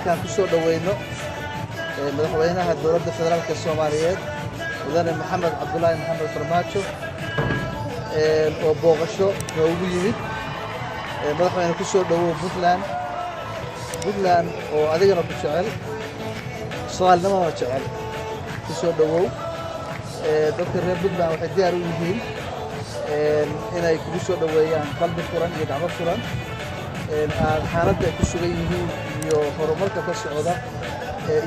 halkaan ku soo dhaweyno madaxweynaha dowladda federaalka Soomaaliyeed mudane Maxamed Cabdullaahi Maxamed Farmaajo oo booqasho noogu yimid madaxweyne ku soo dhawow Puntland oo adigana ku jecel Soomaalnimada jecel ku soo dhawow dadka reer Puntland waxay diyaar u yihiin inay kugu soo dhaweeyaan qalbi furan iyo gacmo furan xaaladda ay ku sugan yihiin iyo horumarka ka socda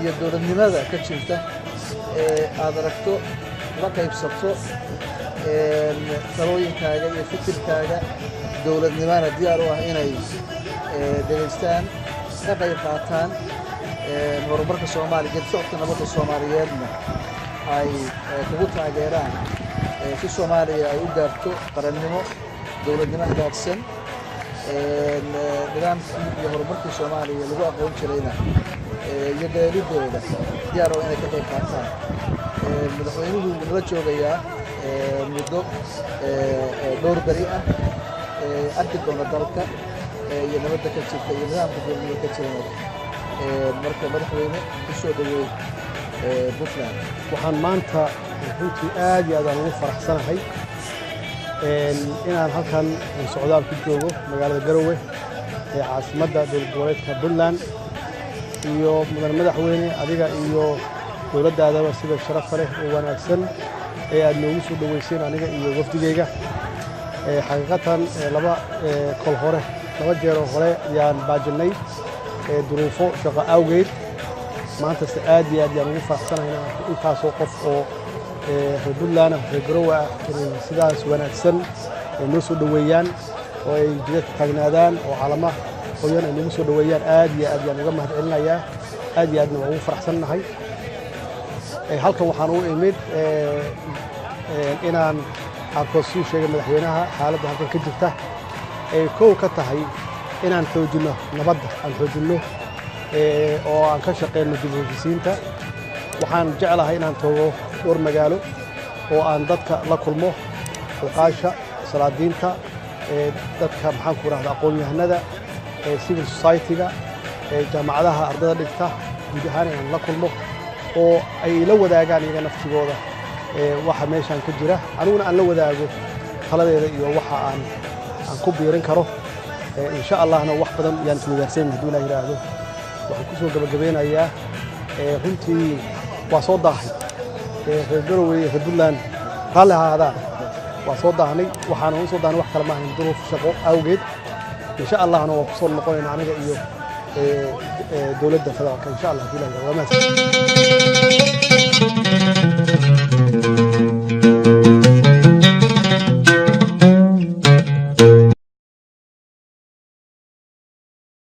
iyo dowladnimada ka jirta aad aragto la qaybsato talooyinkaaga iyo fikirkaaga dowladnimada diyaar u ah inay dhageystaan ka qayb qaataan horumarka Soomaaliya geed socodka nabadda Soomaaliyeedna ay kugu taageeraan si Soomaaliya ay u gaarto qarannimo dowladnimo hagaagsan nidaamkii iyo horumarkii Soomaaliya lagu aqoon jirayna iyo dowladdeeda diyaar u inay ka qayb qaataan madaxweynuhu nala joogayaa muddo dhowr bari ah arki doona dalka iyo nabadda ka jirta iyo nidaamka dowladnimada ka jirana marka madaxweyne ku soo dhaweey Puntland waxaan maanta runtii aad iyo aad ugu faraxsanahay inaan halkan socdaal ku joogo magaalada Garowe ee caasimadda dowlad goboleedka Puntland iyo madaxweyne adiga iyo dowladdaada sida sharaf leh oo wanaagsan ee aad noogu soo dhaweyseen aniga iyo wafdigeyga xaqiiqatan laba jeer oo hore ayaan baajinay duruufo shaqo awgeed maanta aad iyo aad ayaan ugu faraxsanahay intaasoo qof oo reer Puntland reer Garowe ah sidaas wanaagsan ay noo soo dhaweeyaan oo ay jidadka taagnaadaan oo calama qoyan ay nagu soo dhaweeyaan aad iyo aad ayaan uga mahadcelinayaa aad iyo aadna waan ugu faraxsanahay halkan waxaan u imid inaan arko suu sheegay madaxweynaha xaaladda halkan ka jirta ay koow ka tahay inaan xoojino nabadda aan xoojino oo aan ka shaqeyno dib u heshiisiinta waxaan jeclahay inaan tago dhowr magaalo oo aan dadka la kulmo xuqaasha salaadiinta dadka maxaan ku raahdaa aqoon-yahanada civil society-ga jaamacadaha ardada dhigta guud ahaan inaan la kulmo oo ay la wadaagaan iyaga naftigooda waxa meeshaan ka jira aniguna aan la wadaago taladeeda iyo waxa aan ku biirin karo insha Allahna wax badan yaan iswadaarsan haddii la yiraahdo waxaan ku soo gabagabeynayaa runtii waa soo daahay reer Garowe reer Puntland hal hada waa soo daahnay waxaan u soo daahnay wax kale ma ahayn duruuf shaqo awgeed insha Allahna waa ku soo noqonaynaa aniga iyo dowladda federaalka insha Allah haddii la yiraahdo